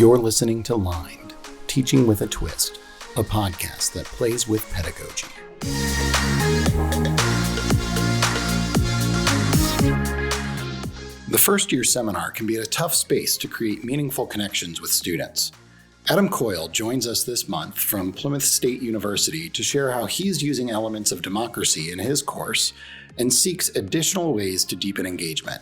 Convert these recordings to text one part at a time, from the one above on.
You're listening to Lined, Teaching with a Twist, a podcast that plays with pedagogy. The first-year seminar can be a tough space to create meaningful connections with students. Adam Keul joins us this month from Plymouth State University to share how he's using elements of democracy in his course and seeks additional ways to deepen engagement.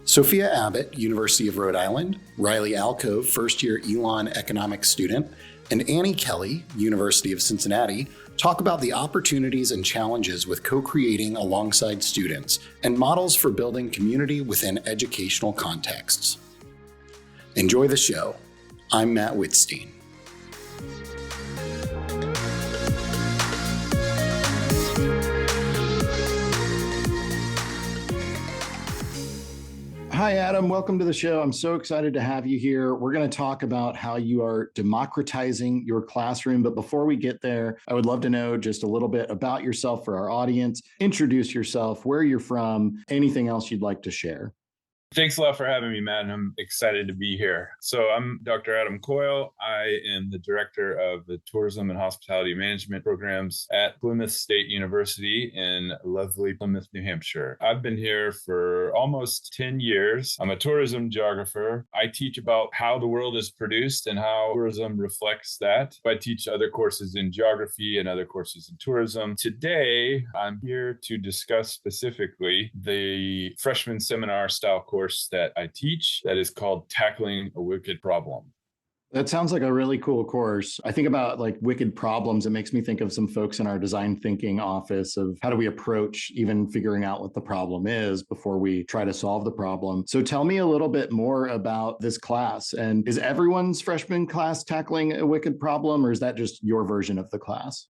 Sophia Abbot, University of Rhode Island, Riley Alkove, first-year Elon economics student, and Anine Kelly, University of Cincinnati, talk about the opportunities and challenges with co-creating alongside students and models for building community within educational contexts. Enjoy the show. I'm Matt Wittstein. Hi, Adam. Welcome to the show. I'm so excited to have you here. We're going to talk about how you are democratizing your classroom. But before we get there, I would love to know just a little bit about yourself for our audience. Introduce yourself, where you're from, anything else you'd like to share. Thanks a lot for having me, Matt, and I'm excited to be here. So I'm Dr. Adam Keul. I am the director of the Tourism and Hospitality Management programs at Plymouth State University in lovely Plymouth, New Hampshire. I've been here for almost 10 years. I'm a tourism geographer. I teach about how the world is produced and how tourism reflects that. I teach other courses in geography and other courses in tourism. Today, I'm here to discuss specifically the freshman seminar style course that I teach that is called Tackling a Wicked Problem. That sounds like a really cool course. I think about like wicked problems. It makes me think of some folks in our design thinking office of how do we approach even figuring out what the problem is before we try to solve the problem. So tell me a little bit more about this class. And is everyone's freshman class tackling a wicked problem, or is that just your version of the class?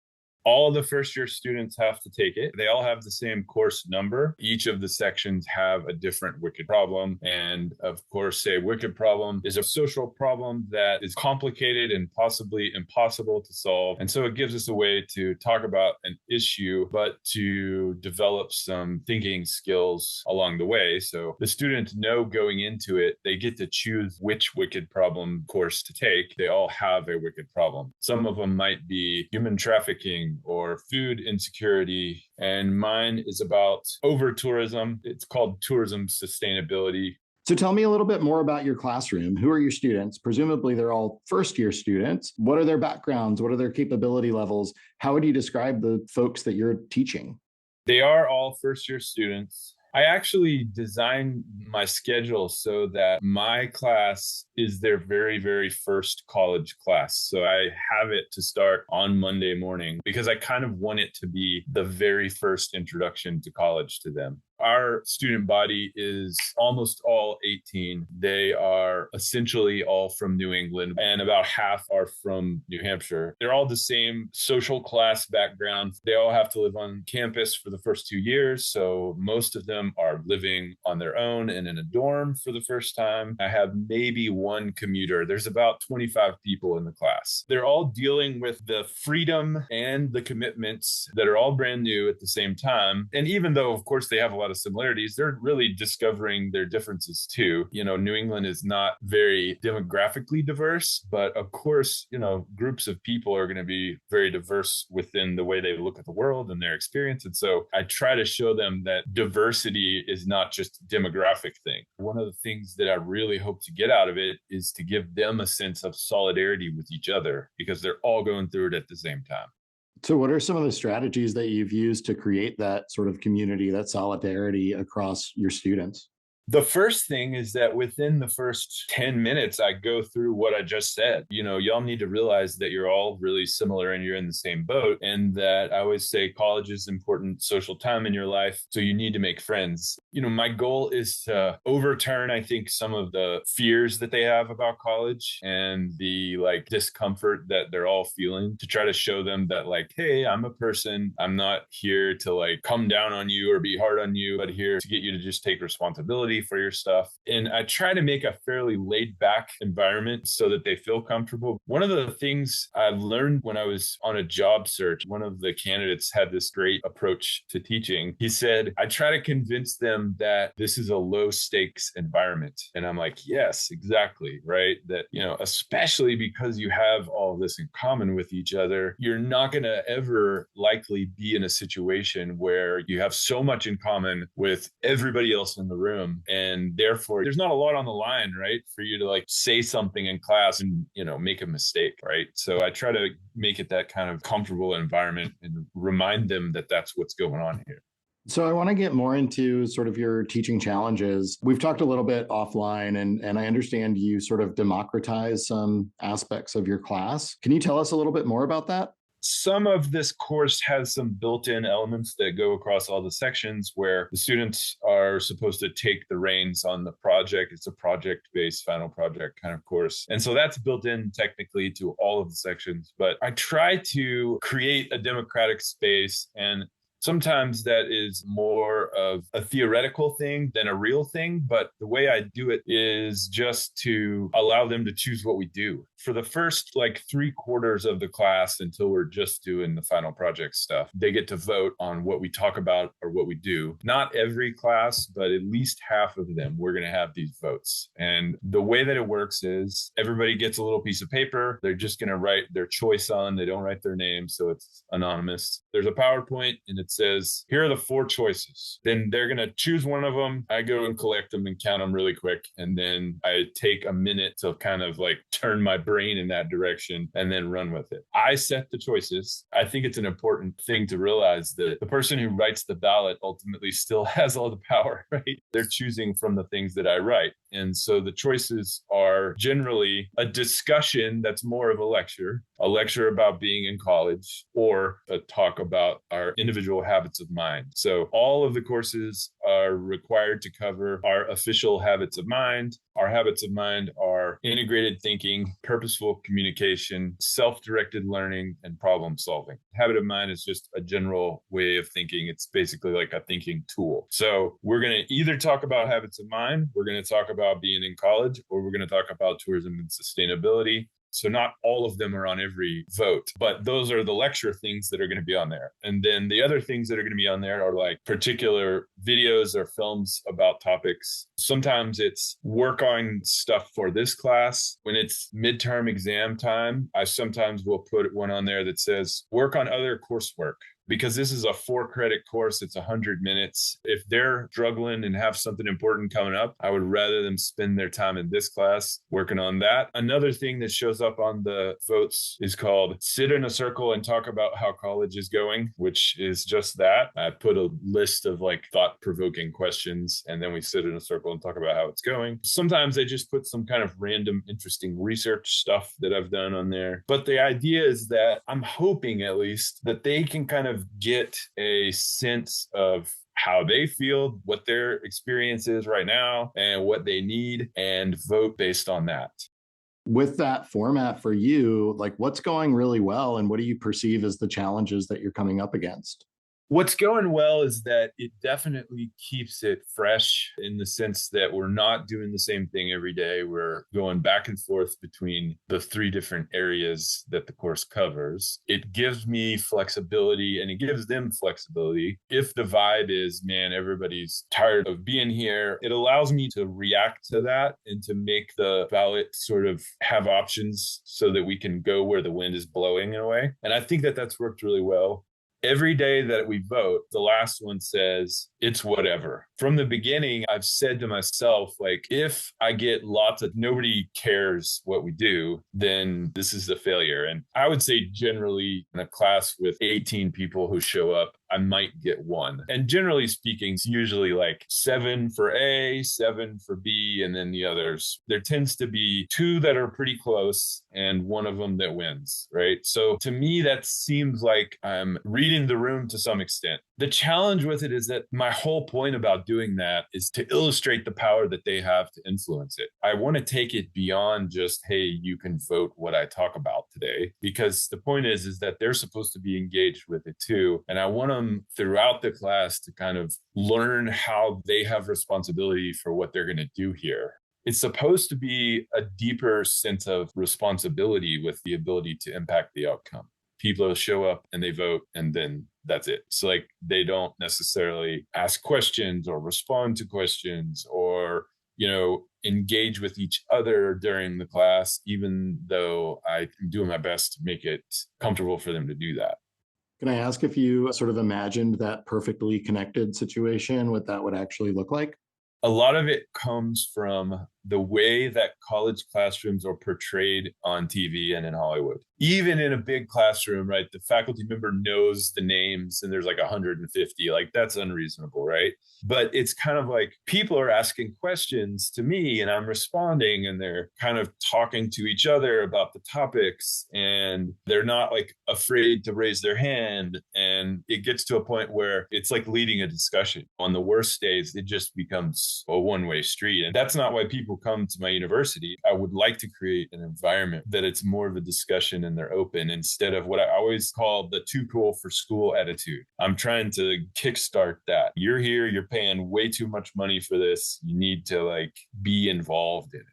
All the first year students have to take it. They all have the same course number. Each of the sections have a different wicked problem. And of course, a wicked problem is a social problem that is complicated and possibly impossible to solve. And so it gives us a way to talk about an issue, but to develop some thinking skills along the way. So the students know going into it, they get to choose which wicked problem course to take. They all have a wicked problem. Some of them might be human trafficking or food insecurity. And mine is about over-tourism. It's called tourism sustainability. So tell me a little bit more about your classroom. Who are your students? Presumably they're all first-year students. What are their backgrounds? What are their capability levels? How would you describe the folks that you're teaching? They are all first-year students. I actually designed my schedule so that my class is their very, very first college class. So I have it to start on Monday morning because I kind of want it to be the very first introduction to college to them. Our student body is almost all 18. They are essentially all from New England, and about half are from New Hampshire. They're all the same social class background. They all have to live on campus for the first 2 years. So most of them are living on their own and in a dorm for the first time. I have maybe one commuter. There's about 25 people in the class. They're all dealing with the freedom and the commitments that are all brand new at the same time. And even though, of course, they have a lot of similarities, they're really discovering their differences too. You know, New England is not very demographically diverse, but of course, you know, groups of people are going to be very diverse within the way they look at the world and their experience. And so I try to show them that diversity is not just a demographic thing. One of the things that I really hope to get out of it is to give them a sense of solidarity with each other because they're all going through it at the same time. So what are some of the strategies that you've used to create that sort of community, that solidarity across your students? The first thing is that within the first 10 minutes, I go through what I just said. You know, y'all need to realize that you're all really similar and you're in the same boat. And that I always say college is important social time in your life. So you need to make friends. You know, my goal is to overturn, I think, some of the fears that they have about college and the like discomfort that they're all feeling to try to show them that like, hey, I'm a person. I'm not here to like come down on you or be hard on you, but here to get you to just take responsibility accountability for your stuff. And I try to make a fairly laid back environment so that they feel comfortable. One of the things I've learned when I was on a job search, one of the candidates had this great approach to teaching. He said, I try to convince them that this is a low stakes environment. And I'm like, yes, exactly. Right. That, especially because you have all this in common with each other, you're not going to ever likely be in a situation where you have so much in common with everybody else in the room. And therefore, there's not a lot on the line, right? For you to say something in class and, make a mistake, right? So I try to make it that kind of comfortable environment and remind them that that's what's going on here. So I want to get more into sort of your teaching challenges. We've talked a little bit offline, and I understand you sort of democratize some aspects of your class. Can you tell us a little bit more about that? Some of this course has some built-in elements that go across all the sections where the students are supposed to take the reins on the project. It's a project-based final project kind of course. And so that's built in technically to all of the sections. But I try to create a democratic space, and sometimes that is more of a theoretical thing than a real thing. But the way I do it is just to allow them to choose what we do. For the first 3/4 of the class, until we're just doing the final project stuff, they get to vote on what we talk about or what we do. Not every class, but at least half of them, we're going to have these votes. And the way that it works is everybody gets a little piece of paper. They're just going to write their choice on. They don't write their name, so it's anonymous. There's a PowerPoint, and it says, here are the 4 choices. Then they're going to choose one of them. I go and collect them and count them really quick. And then I take a minute to kind of turn my brain in that direction and then run with it. I set the choices. I think it's an important thing to realize that the person who writes the ballot ultimately still has all the power, right? They're choosing from the things that I write. And so the choices are generally a discussion that's more of a lecture about being in college, or a talk about our individual habits of mind. So all of the courses are required to cover our official habits of mind. Our habits of mind are integrated thinking, purposeful communication, self-directed learning, and problem solving. Habit of mind is just a general way of thinking. It's basically like a thinking tool. So we're going to either talk about habits of mind, we're going to talk about being in college, or we're going to talk about tourism and sustainability. So not all of them are on every vote, but those are the lecture things that are going to be on there. And then the other things that are going to be on there are particular videos or films about topics. Sometimes it's work on stuff for this class. When it's midterm exam time, I sometimes will put one on there that says work on other coursework. Because this is a 4-credit course, it's 100 minutes. If they're struggling and have something important coming up, I would rather them spend their time in this class working on that. Another thing that shows up on the votes is called sit in a circle and talk about how college is going, which is just that. I put a list of thought-provoking questions, and then we sit in a circle and talk about how it's going. Sometimes I just put some kind of random, interesting research stuff that I've done on there. But the idea is that I'm hoping at least that they can kind of get a sense of how they feel, what their experience is right now, and what they need, and vote based on that. With that format for you, what's going really well, and what do you perceive as the challenges that you're coming up against? What's going well is that it definitely keeps it fresh in the sense that we're not doing the same thing every day. We're going back and forth between the 3 different areas that the course covers. It gives me flexibility, and it gives them flexibility. If the vibe is, man, everybody's tired of being here, it allows me to react to that and to make the ballot sort of have options so that we can go where the wind is blowing in a way. And I think that that's worked really well. Every day that we vote, the last one says, it's whatever. From the beginning, I've said to myself, if I get lots of nobody cares what we do, then this is a failure. And I would say generally in a class with 18 people who show up, I might get 1. And generally speaking, it's usually 7 for A, 7 for B, and then the others. There tends to be 2 that are pretty close and 1 of them that wins, right? So to me, that seems like I'm reading the room to some extent. The challenge with it is that my whole point about doing that is to illustrate the power that they have to influence it. I want to take it beyond just, hey, you can vote what I talk about today, because the point is that they're supposed to be engaged with it too. And I want them them throughout the class to kind of learn how they have responsibility for what they're going to do here. It's supposed to be a deeper sense of responsibility with the ability to impact the outcome. People show up and they vote, and then that's it. So like they don't necessarily ask questions or respond to questions or, engage with each other during the class, even though I'm doing my best to make it comfortable for them to do that. Can I ask if you sort of imagined that perfectly connected situation, what that would actually look like? A lot of it comes from the way that college classrooms are portrayed on TV and in Hollywood. Even in a big classroom, right, the faculty member knows the names and there's like 150, like that's unreasonable, right? But it's kind of like people are asking questions to me and I'm responding and they're kind of talking to each other about the topics and they're not like afraid to raise their hand. And it gets to a point where it's like leading a discussion. On the worst days, it just becomes a one-way street. And that's not why people come to my university. I would like to create an environment that it's more of a discussion and they're open instead of what I always call the too cool for school attitude. I'm trying to kickstart that. You're here, you're paying way too much money for this. You need to be involved in it.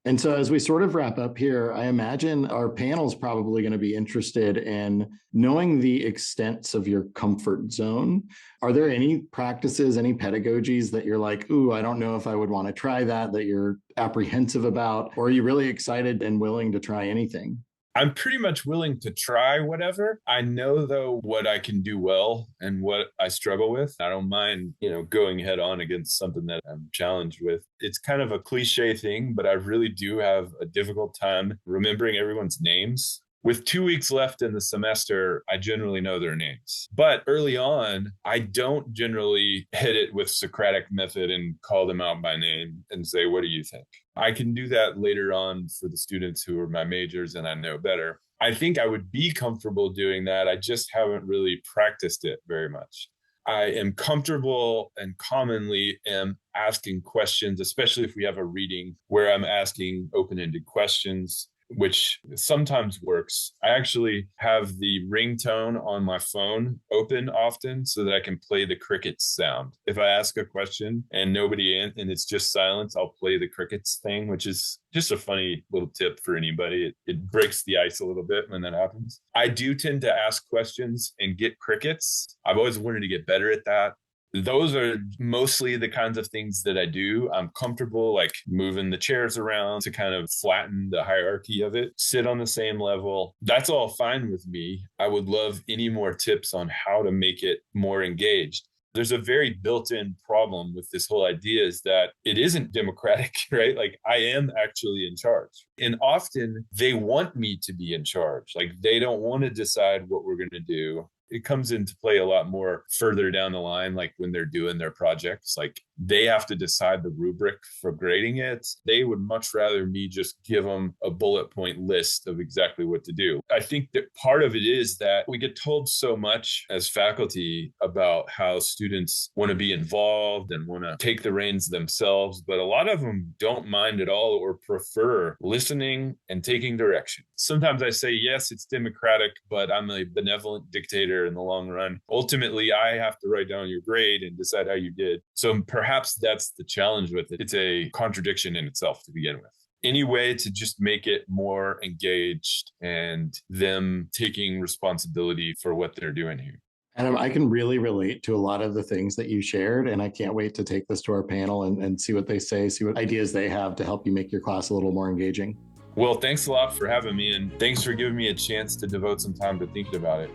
And so as we sort of wrap up here, I imagine our panel's probably going to be interested in knowing the extents of your comfort zone. Are there any practices, any pedagogies that you're like, ooh, I don't know if I would want to try that you're apprehensive about? Or are you really excited and willing to try anything? I'm pretty much willing to try whatever. I know, though, what I can do well and what I struggle with. I don't mind, going head on against something that I'm challenged with. It's kind of a cliche thing, but I really do have a difficult time remembering everyone's names. With 2 weeks left in the semester, I generally know their names. But early on, I don't generally hit it with Socratic method and call them out by name and say, what do you think? I can do that later on for the students who are my majors and I know better. I think I would be comfortable doing that. I just haven't really practiced it very much. I am comfortable and commonly am asking questions, especially if we have a reading where I'm asking open-ended questions, which sometimes works. I actually have the ringtone on my phone open often so that I can play the crickets sound. If I ask a question and nobody and it's just silence, I'll play the crickets thing, which is just a funny little tip for anybody. It breaks the ice a little bit when that happens. I do tend to ask questions and get crickets. I've always wanted to get better at that. Those are mostly the kinds of things that I do. I'm comfortable moving the chairs around to kind of flatten the hierarchy of it, sit on the same level. That's all fine with me. I would love any more tips on how to make it more engaged. There's a very built-in problem with this whole idea is that it isn't democratic, right? I am actually in charge. And often they want me to be in charge. They don't want to decide what we're going to do. It comes into play a lot more further down the line, when they're doing their projects, they have to decide the rubric for grading it. They would much rather me just give them a bullet point list of exactly what to do. I think that part of it is that we get told so much as faculty about how students want to be involved and want to take the reins themselves, but a lot of them don't mind at all or prefer listening and taking direction. Sometimes I say, yes, it's democratic, but I'm a benevolent dictator in the long run. Ultimately, I have to write down your grade and decide how you did. So perhaps that's the challenge with it. It's a contradiction in itself to begin with. Any way to just make it more engaged and them taking responsibility for what they're doing here. Adam, I can really relate to a lot of the things that you shared, and I can't wait to take this to our panel and see what they say, see what ideas they have to help you make your class a little more engaging. Well, thanks a lot for having me, and thanks for giving me a chance to devote some time to thinking about it.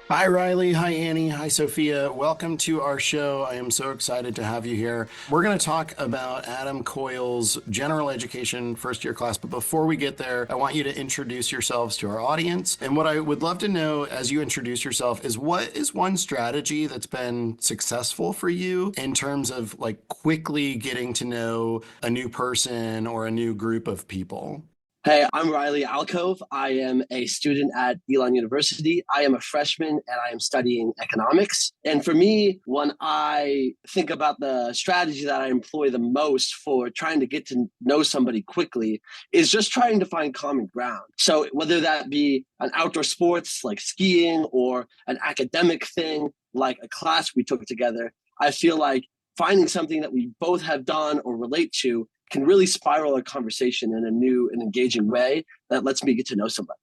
Hi, Riley. Hi, Annie. Hi, Sophia. Welcome to our show. I am so excited to have you here. We're going to talk about Adam Keul's general education first year class. But before we get there, I want you to introduce yourselves to our audience. And what I would love to know as you introduce yourself is what is one strategy that's been successful for you in terms of quickly getting to know a new person or a new group of people? Hey, I'm Riley Alkove. I am a student at Elon University. I am a freshman and I am studying economics. And for me, when I think about the strategy that I employ the most for trying to get to know somebody quickly is just trying to find common ground. So whether that be an outdoor sports like skiing or an academic thing like a class we took together, I feel like finding something that we both have done or relate to can really spiral a conversation in a new and engaging way that lets me get to know somebody.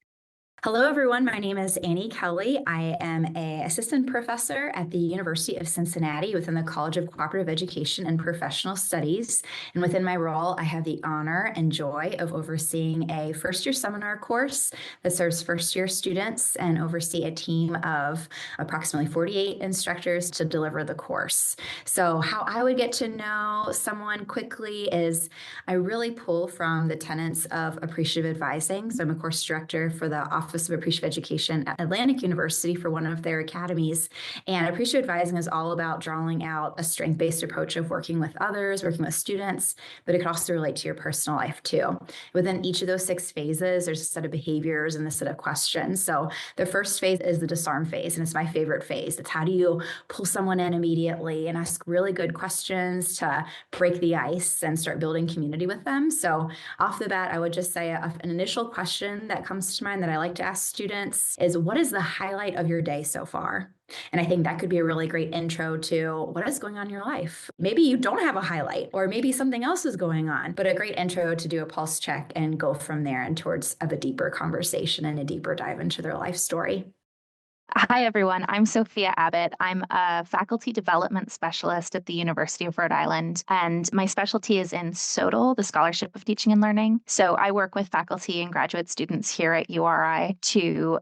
Hello, everyone. My name is Anine Kelly. I am an assistant professor at the University of Cincinnati within the College of Cooperative Education and Professional Studies. And within my role, I have the honor and joy of overseeing a first-year seminar course that serves first-year students and oversee a team of approximately 48 instructors to deliver the course. So how I would get to know someone quickly is I really pull from the tenets of appreciative advising. So I'm a course director for the Office of Appreciative Education at Atlantic University for one of their academies. And appreciative advising is all about drawing out a strength-based approach of working with others, working with students, but it could also relate to your personal life too. Within each of those 6 phases, there's a set of behaviors and a set of questions. So the first phase is the disarm phase, and it's my favorite phase. It's how do you pull someone in immediately and ask really good questions to break the ice and start building community with them. So off the bat, I would just say an initial question that comes to mind that I like to ask students is, what is the highlight of your day so far? And I think that could be a really great intro to what is going on in your life. Maybe you don't have a highlight, or maybe something else is going on, but a great intro to do a pulse check and go from there and towards a deeper conversation and a deeper dive into their life story. Hi, everyone. I'm Sophia Abbot. I'm a faculty development specialist at the University of Rhode Island, and my specialty is in SOTL, the Scholarship of Teaching and Learning. So I work with faculty and graduate students here at URI to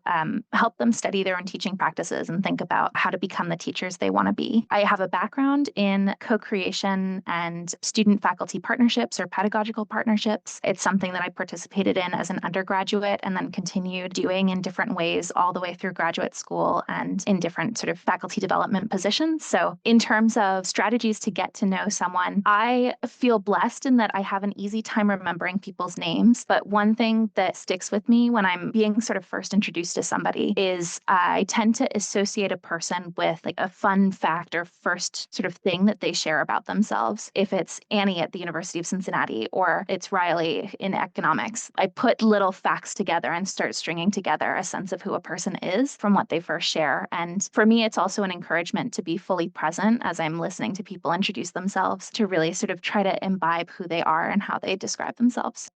help them study their own teaching practices and think about how to become the teachers they want to be. I have a background in co-creation and student-faculty partnerships or pedagogical partnerships. It's something that I participated in as an undergraduate and then continued doing in different ways all the way through graduate school and in different sort of faculty development positions. So in terms of strategies to get to know someone, I feel blessed in that I have an easy time remembering people's names. But one thing that sticks with me when I'm being sort of first introduced to somebody is I tend to associate a person with like a fun fact or first sort of thing that they share about themselves. If it's Annie at the University of Cincinnati or it's Riley in economics, I put little facts together and start stringing together a sense of who a person is from what they first share. And for me, it's also an encouragement to be fully present as I'm listening to people introduce themselves, to really sort of try to imbibe who they are and how they describe themselves.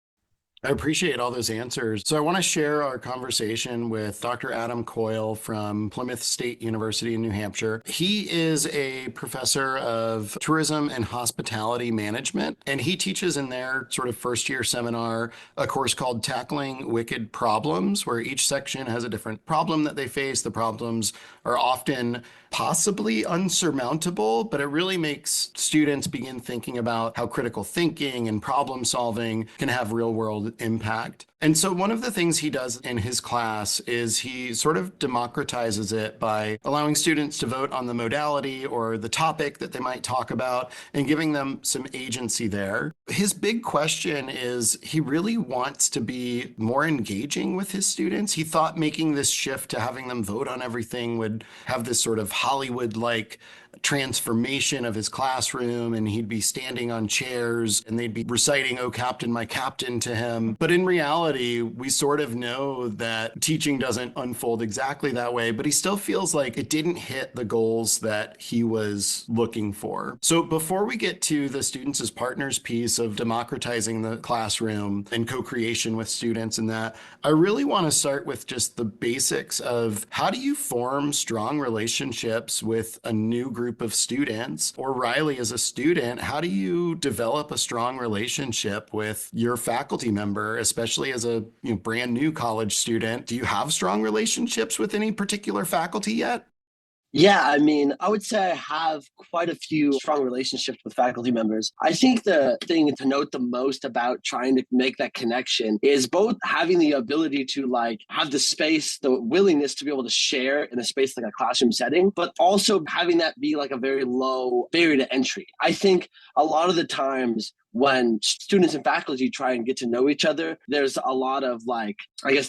I appreciate all those answers. So I want to share our conversation with Dr. Adam Keul from Plymouth State University in New Hampshire. He is a professor of tourism and hospitality management, and he teaches in their sort of first-year seminar a course called Tackling Wicked Problems, where each section has a different problem that they face. The problems are often possibly unsurmountable, but it really makes students begin thinking about how critical thinking and problem solving can have real world impact. And so one of the things he does in his class is he sort of democratizes it by allowing students to vote on the modality or the topic that they might talk about and giving them some agency there. His big question is he really wants to be more engaging with his students. He thought making this shift to having them vote on everything would have this sort of Hollywood-like transformation of his classroom, and he'd be standing on chairs and they'd be reciting "Oh Captain, my Captain" to him. But in reality, we sort of know that teaching doesn't unfold exactly that way, but he still feels like it didn't hit the goals that he was looking for. So before we get to the students as partners piece of democratizing the classroom and co-creation with students and that, I really want to start with just the basics of how do you form strong relationships with a new group of students, or Riley as a student, how do you develop a strong relationship with your faculty member, especially as a brand new college student? Do you have strong relationships with any particular faculty yet? Yeah, I mean, I would say I have quite a few strong relationships with faculty members. I think the thing to note the most about trying to make that connection is both having the ability to have the space, the willingness to be able to share in a space like a classroom setting, but also having that be like a very low barrier to entry. I think a lot of the times when students and faculty try and get to know each other, there's a lot of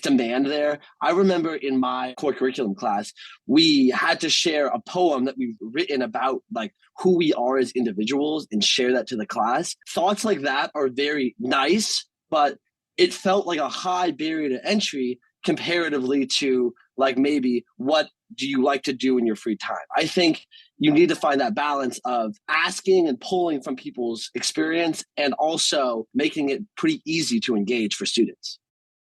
demand there. I remember in my core curriculum class, we had to share a poem that we've written about who we are as individuals and share that to the class. Thoughts like that are very nice, but it felt like a high barrier to entry comparatively to maybe what do you like to do in your free time? I think you need to find that balance of asking and pulling from people's experience and also making it pretty easy to engage for students.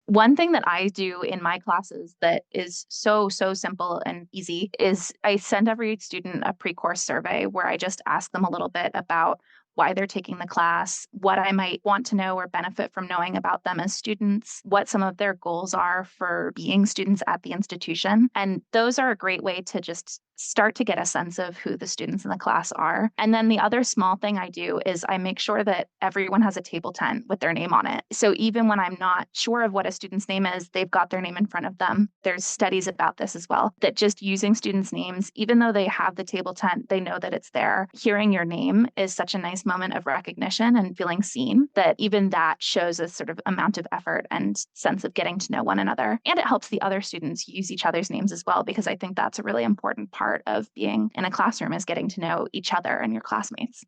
One thing that I do in my classes that is so simple and easy is I send every student a pre-course survey where I just ask them a little bit about why they're taking the class, what I might want to know or benefit from knowing about them as students, what some of their goals are for being students at the institution. And those are a great way to just start to get a sense of who the students in the class are. And then the other small thing I do is I make sure that everyone has a table tent with their name on it. So even when I'm not sure of what a student's name is, they've got their name in front of them. There's studies about this as well, that just using students' names, even though they have the table tent, they know that it's there. Hearing your name is such a nice moment of recognition and feeling seen that even that shows a sort of amount of effort and sense of getting to know one another. And it helps the other students use each other's names as well, because I think that's a really important part of being in a classroom is getting to know each other and your classmates.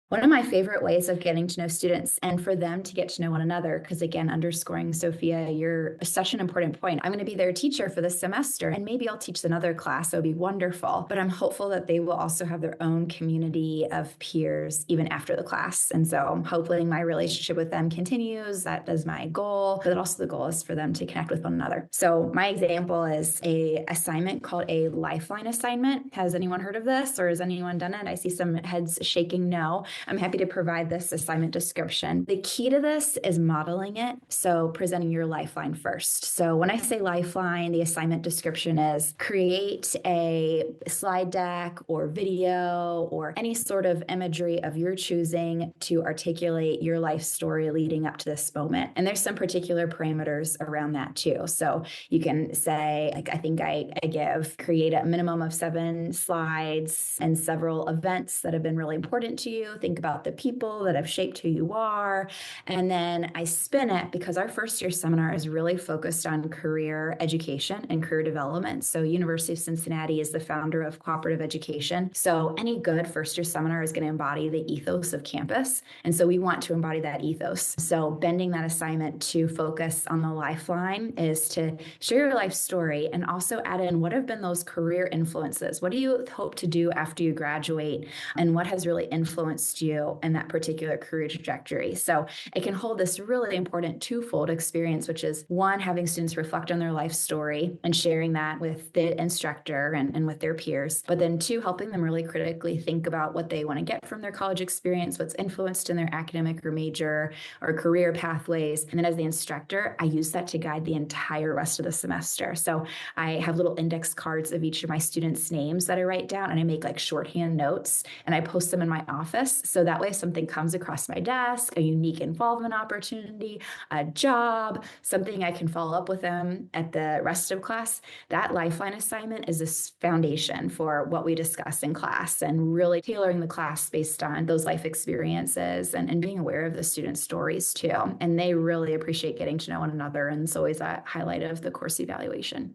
One of my favorite ways of getting to know students and for them to get to know one another, because again, underscoring, Sophia, you're such an important point. I'm going to be their teacher for this semester, and maybe I'll teach another class. That would be wonderful. But I'm hopeful that they will also have their own community of peers even after the class. And so I'm hoping my relationship with them continues. That is my goal. But also the goal is for them to connect with one another. So my example is an assignment called a Lifeline assignment. Has anyone heard of this, or has anyone done it? I see some heads shaking no. I'm happy to provide this assignment description. The key to this is modeling it. So presenting your lifeline first. So when I say lifeline, the assignment description is create a slide deck or video or any sort of imagery of your choosing to articulate your life story leading up to this moment. And there's some particular parameters around that too. So you can say, I think I give create a minimum of 7 slides and several events that have been really important to you. Think about the people that have shaped who you are. And then I spin it because our first year seminar is really focused on career education and career development. So University of Cincinnati is the founder of cooperative education. So any good first year seminar is going to embody the ethos of campus. And so we want to embody that ethos. So bending that assignment to focus on the lifeline is to share your life story and also add in what have been those career influences. What do you hope to do after you graduate? And what has really influenced you in that particular career trajectory? So it can hold this really important twofold experience, which is one, having students reflect on their life story and sharing that with the instructor and with their peers. But then two, helping them really critically think about what they want to get from their college experience, what's influenced in their academic or major or career pathways. And then as the instructor, I use that to guide the entire rest of the semester. So I have little index cards of each of my students' names that I write down, and I make like shorthand notes and I post them in my office. So that way, if something comes across my desk, a unique involvement opportunity, a job, something I can follow up with them at the rest of class, that lifeline assignment is this foundation for what we discuss in class and really tailoring the class based on those life experiences and being aware of the students' stories too. And they really appreciate getting to know one another. And it's always a highlight of the course evaluation.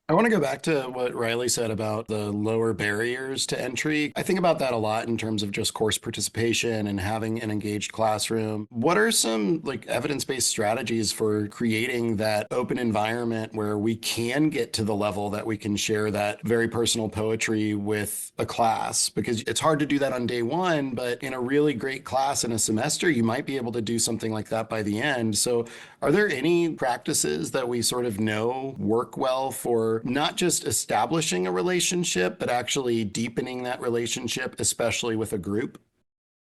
I want to go back to what Riley said about the lower barriers to entry. I think about that a lot in terms of just course participation and having an engaged classroom. What are some evidence-based strategies for creating that open environment where we can get to the level that we can share that very personal poetry with a class? Because it's hard to do that on day one, but in a really great class in a semester, you might be able to do something like that by the end. So are there any practices that we sort of know work well for not just establishing a relationship, but actually deepening that relationship, especially with a group?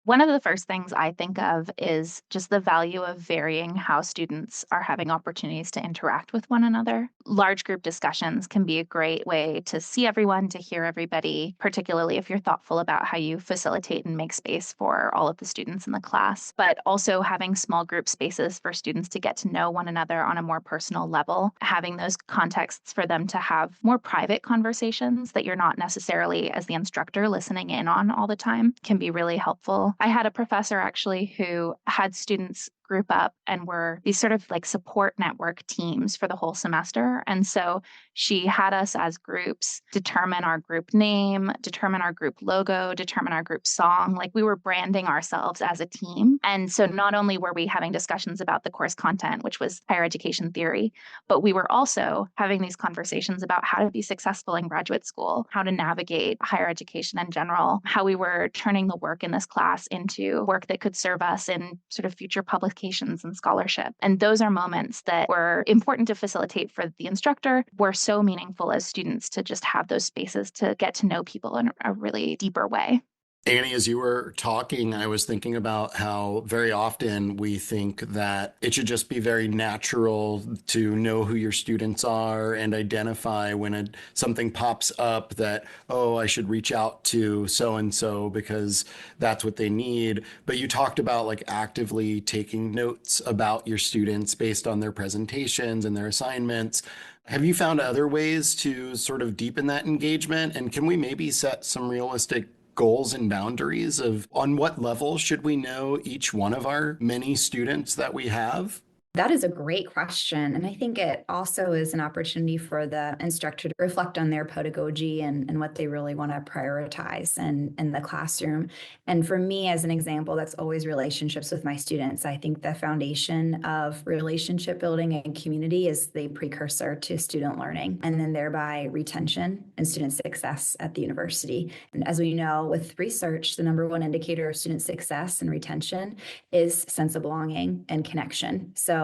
One of the first things I think of is just the value of varying how students are having opportunities to interact with one another. Large group discussions can be a great way to see everyone, to hear everybody, particularly if you're thoughtful about how you facilitate and make space for all of the students in the class, but also having small group spaces for students to get to know one another on a more personal level, having those contexts for them to have more private conversations that you're not necessarily, as the instructor, listening in on all the time can be really helpful. school. I had a professor actually who had students group up and were these sort of like support network teams for the whole semester. And so she had us as groups determine our group name, determine our group logo, determine our group song. Like we were branding ourselves as a team. And so not only were we having discussions about the course content, which was higher education theory, but we were also having these conversations about how to be successful in graduate school, how to navigate higher education in general, how we were turning the work in this class into work that could serve us in sort of future publications and scholarship. And those are moments that were important to facilitate for the instructor, were so meaningful as students to just have those spaces to get to know people in a really deeper way. Annie, as you were talking, I was thinking about how very often we think that it should just be very natural to know who your students are and identify when something pops up that, oh, I should reach out to so-and-so because that's what they need. But you talked about like actively taking notes about your students based on their presentations and their assignments. Have you found other ways to sort of deepen that engagement? And can we maybe set some realistic goals and boundaries of on what level should we know each one of our many students that we have? That is a great question. And I think it also is an opportunity for the instructor to reflect on their pedagogy and what they really want to prioritize in the classroom. And for me, as an example, that's always relationships with my students. I think the foundation of relationship building and community is the precursor to student learning, and then thereby retention and student success at the university. And as we know with research, the number one indicator of student success and retention is sense of belonging and connection. So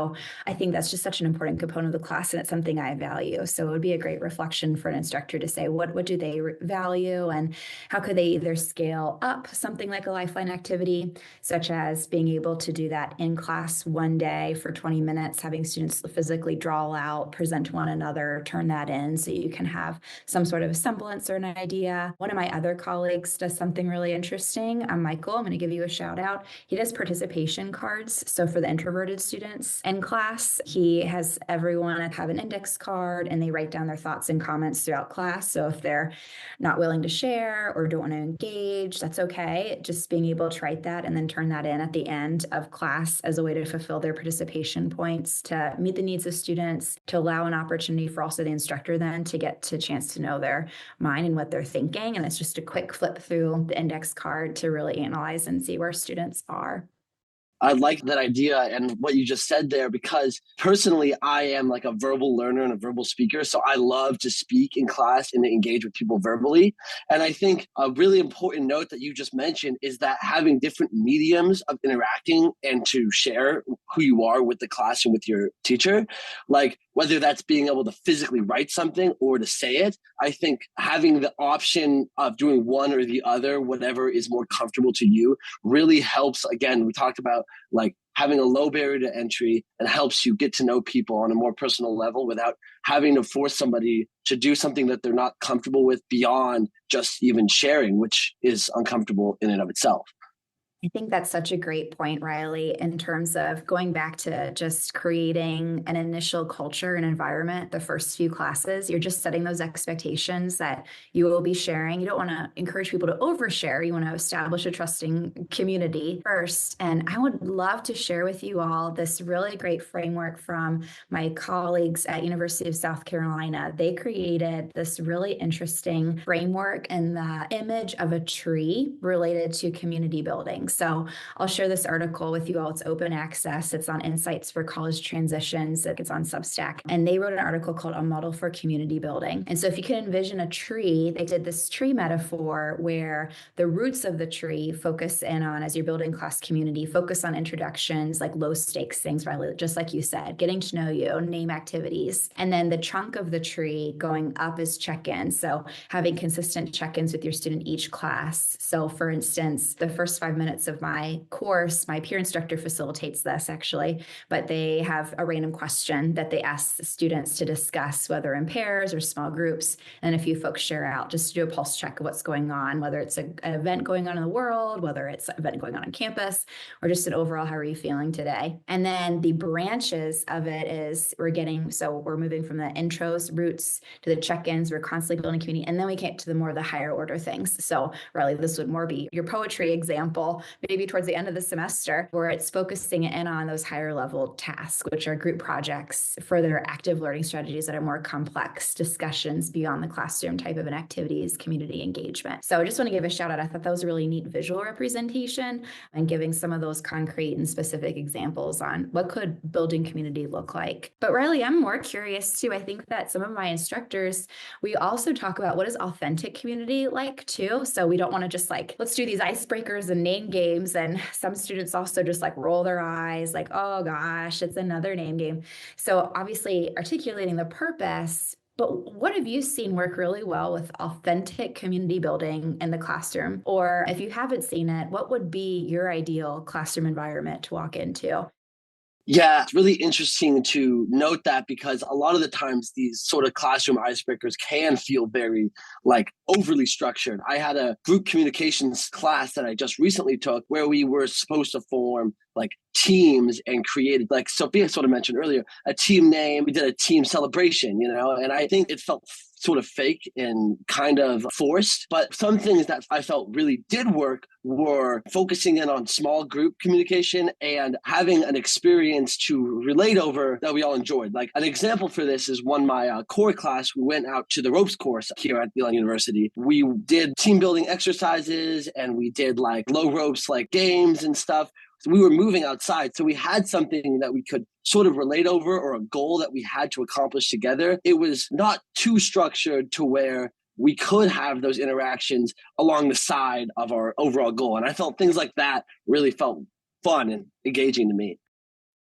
I think that's just such an important component of the class, and it's something I value. So it would be a great reflection for an instructor to say, what do they value, and how could they either scale up something like a lifeline activity, such as being able to do that in class one day for 20 minutes, having students physically draw out, present to one another, turn that in so you can have some sort of semblance or an idea. One of my other colleagues does something really interesting. Michael, I'm going to give you a shout out. He does participation cards. So for the introverted students in class, he has everyone have an index card and they write down their thoughts and comments throughout class. So if they're not willing to share or don't want to engage, that's okay. Just being able to write that and then turn that in at the end of class as a way to fulfill their participation points, to meet the needs of students, to allow an opportunity for also the instructor then to get to a chance to know their mind and what they're thinking. And it's just a quick flip through the index card to really analyze and see where students are. I like that idea and what you just said there, because personally, I am like a verbal learner and a verbal speaker. So I love to speak in class and to engage with people verbally. And I think a really important note that you just mentioned is that having different mediums of interacting and to share who you are with the class and with your teacher, like whether that's being able to physically write something or to say it, I think having the option of doing one or the other, whatever is more comfortable to you, really helps. Again, we talked about like having a low barrier to entry and helps you get to know people on a more personal level without having to force somebody to do something that they're not comfortable with beyond just even sharing, which is uncomfortable in and of itself. I think that's such a great point, Riley, in terms of going back to just creating an initial culture and environment. The first few classes, you're just setting those expectations that you will be sharing. You don't want to encourage people to overshare. You want to establish a trusting community first. And I would love to share with you all this really great framework from my colleagues at University of South Carolina. They created this really interesting framework in the image of a tree related to community building. So I'll share this article with you all. It's open access. It's on Insights for College Transitions. It's on Substack. And they wrote an article called A Model for Community Building. And so if you can envision a tree, they did this tree metaphor where the roots of the tree focus in on, as you're building class community, focus on introductions, like low stakes things, right? Just like you said, getting to know you, name activities. And then the trunk of the tree going up is check-ins. So having consistent check-ins with your student each class. So for instance, the first 5 minutes of my course, my peer instructor facilitates this actually, but they have a random question that they ask the students to discuss, whether in pairs or small groups. And a few folks share out just to do a pulse check of what's going on, whether it's an event going on in the world, whether it's an event going on campus, or just an overall, how are you feeling today? And then the branches of it is we're moving from the intros, roots to the check-ins, we're constantly building community. And then we get to the more of the higher order things. So Riley, this would more be your poetry example maybe towards the end of the semester, where it's focusing in on those higher level tasks, which are group projects, further active learning strategies that are more complex, discussions beyond the classroom type of an activities, community engagement. So I just want to give a shout out. I thought that was a really neat visual representation and giving some of those concrete and specific examples on what could building community look like. But Riley, I'm more curious too. I think that some of my instructors, we also talk about what is authentic community like too. So we don't want to just like, let's do these icebreakers and name games. And some students also just like roll their eyes like, oh gosh, it's another name game. So obviously articulating the purpose. But what have you seen work really well with authentic community building in the classroom? Or if you haven't seen it, what would be your ideal classroom environment to walk into? Yeah, it's really interesting to note that because a lot of the times these sort of classroom icebreakers can feel very like overly structured. I had a group communications class that I just recently took where we were supposed to form like teams and created, like Sophia sort of mentioned earlier, a team name. We did a team celebration, and I think it felt sort of fake and kind of forced. But some things that I felt really did work were focusing in on small group communication and having an experience to relate over that we all enjoyed. Like an example for this is my core class, we went out to the ropes course here at Elon University. We did team building exercises and we did like low ropes, like games and stuff. So we were moving outside. So we had something that we could sort of relate over or a goal that we had to accomplish together. It was not too structured to where we could have those interactions along the side of our overall goal. And I felt things like that really felt fun and engaging to me.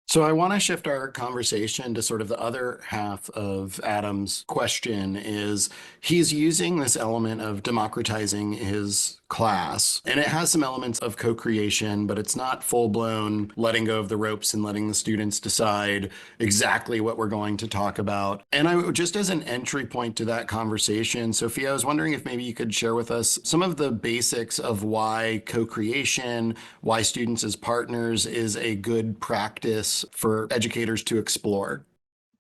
So I want to shift our conversation to sort of the other half of Adam's question is he's using this element of democratizing his class, and it has some elements of co-creation, but it's not full-blown letting go of the ropes and letting the students decide exactly what we're going to talk about. And I just as an entry point to that conversation, Sophia, I was wondering if maybe you could share with us some of the basics of why co-creation, why students as partners is a good practice for educators to explore.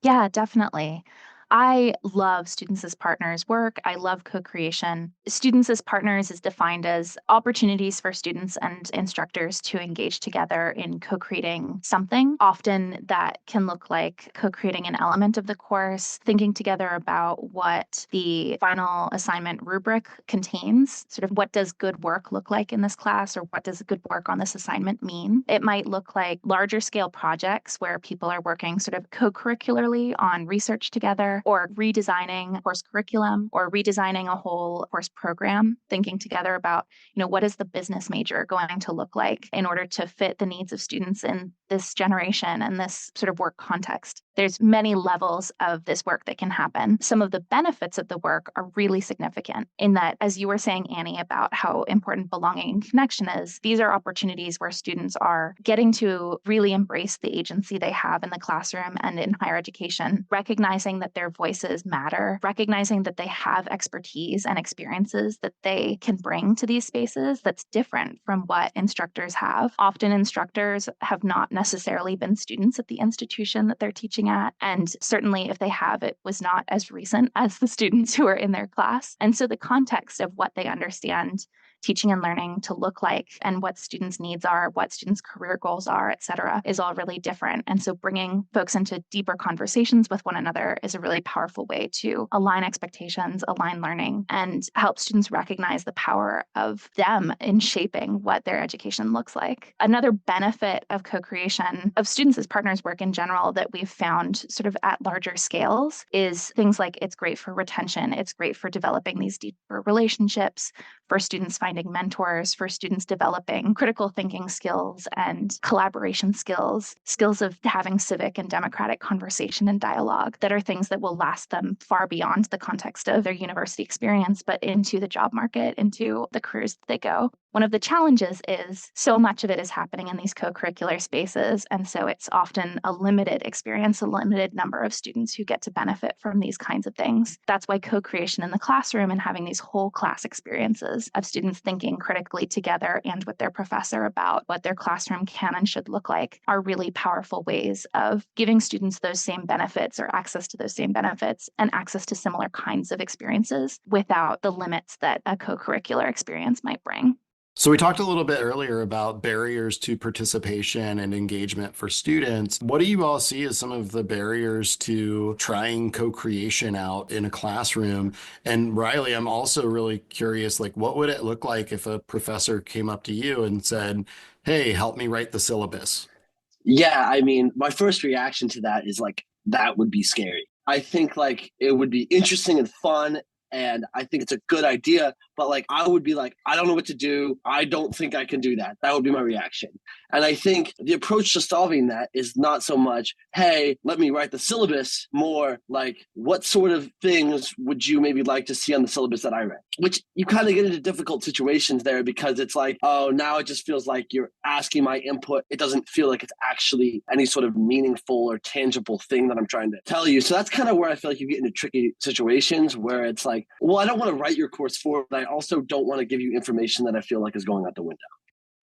Yeah, definitely. I love students as partners work. I love co-creation. Students as partners is defined as opportunities for students and instructors to engage together in co-creating something. Often that can look like co-creating an element of the course, thinking together about what the final assignment rubric contains, sort of what does good work look like in this class, or what does good work on this assignment mean. It might look like larger scale projects where people are working sort of co-curricularly on research together, or redesigning a course curriculum, or redesigning a whole course program, thinking together about, what is the business major going to look like in order to fit the needs of students in this generation and this sort of work context. There's many levels of this work that can happen. Some of the benefits of the work are really significant in that, as you were saying, Annie, about how important belonging and connection is, these are opportunities where students are getting to really embrace the agency they have in the classroom and in higher education, recognizing that their voices matter, recognizing that they have expertise and experiences that they can bring to these spaces that's different from what instructors have. Often instructors have not necessarily been students at the institution that they're teaching at. And certainly if they have, it was not as recent as the students who are in their class. And so the context of what they understand teaching and learning to look like and what students' needs are, what students' career goals are, et cetera, is all really different. And so bringing folks into deeper conversations with one another is a really powerful way to align expectations, align learning, and help students recognize the power of them in shaping what their education looks like. Another benefit of co-creation, of students as partners work in general that we've found sort of at larger scales is things like it's great for retention. It's great for developing these deeper relationships, for students finding mentors, for students developing critical thinking skills and collaboration skills, skills of having civic and democratic conversation and dialogue that are things that will last them far beyond the context of their university experience, but into the job market, into the careers that they go. One of the challenges is so much of it is happening in these co-curricular spaces. And so it's often a limited experience, a limited number of students who get to benefit from these kinds of things. That's why co-creation in the classroom and having these whole class experiences of students thinking critically together and with their professor about what their classroom can and should look like are really powerful ways of giving students those same benefits or access to those same benefits and access to similar kinds of experiences without the limits that a co-curricular experience might bring. So we talked a little bit earlier about barriers to participation and engagement for students. What do you all see as some of the barriers to trying co-creation out in a classroom? And Riley, I'm also really curious, like, what would it look like if a professor came up to you and said, "Hey, help me write the syllabus"? Yeah, I mean, my first reaction to that is like, that would be scary. I think like it would be interesting and fun. And I think it's a good idea, but like I would be like, I don't know what to do. I don't think I can do that. That would be my reaction. And I think the approach to solving that is not so much, hey, let me write the syllabus, more like, what sort of things would you maybe like to see on the syllabus that I read? Which you kind of get into difficult situations there because it's like, oh, now it just feels like you're asking my input. It doesn't feel like it's actually any sort of meaningful or tangible thing that I'm trying to tell you. So that's kind of where I feel like you get into tricky situations where it's like, well, I don't want to write your course for, but I also don't want to give you information that I feel like is going out the window.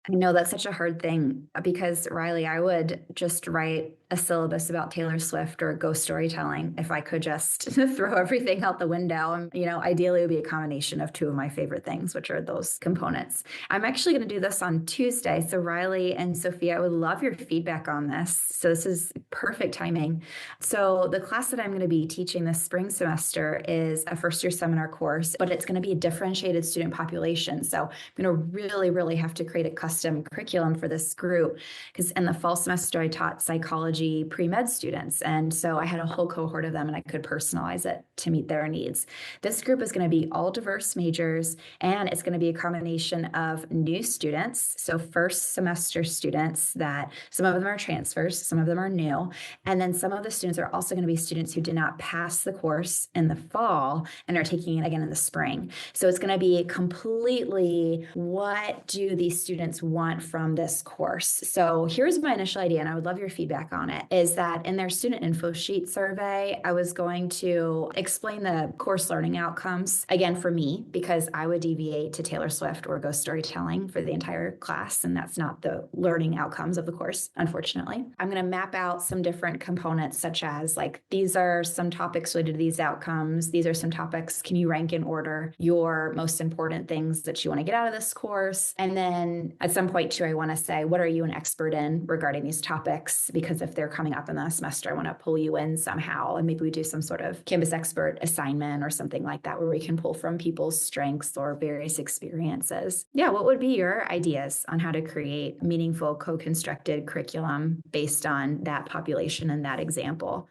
I know that's such a hard thing because, Riley, I would just write a syllabus about Taylor Swift or ghost storytelling if I could just throw everything out the window. And, ideally it would be a combination of two of my favorite things, which are those components. I'm actually going to do this on Tuesday. So Riley and Sophia, I would love your feedback on this. So this is perfect timing. So the class that I'm going to be teaching this spring semester is a first-year seminar course, but it's going to be a differentiated student population. So I'm going to really, really have to create a custom curriculum for this group because in the fall semester, I taught psychology pre-med students. And so I had a whole cohort of them and I could personalize it to meet their needs. This group is going to be all diverse majors and it's going to be a combination of new students. So first semester students that some of them are transfers, some of them are new. And then some of the students are also going to be students who did not pass the course in the fall and are taking it again in the spring. So it's going to be completely, what do these students want from this course? So here's my initial idea, and I would love your feedback on it, is that in their student info sheet survey, I was going to explain the course learning outcomes, again, for me, because I would deviate to Taylor Swift or ghost storytelling for the entire class, and that's not the learning outcomes of the course, unfortunately. I'm going to map out some different components, such as like, these are some topics related to these outcomes. These are some topics. Can you rank in order your most important things that you want to get out of this course? And then at some point too, I want to say, what are you an expert in regarding these topics? Because if they're coming up in the semester, I want to pull you in somehow. And maybe we do some sort of Canvas expert assignment or something like that, where we can pull from people's strengths or various experiences. Yeah. What would be your ideas on how to create meaningful co-constructed curriculum based on that population and that example?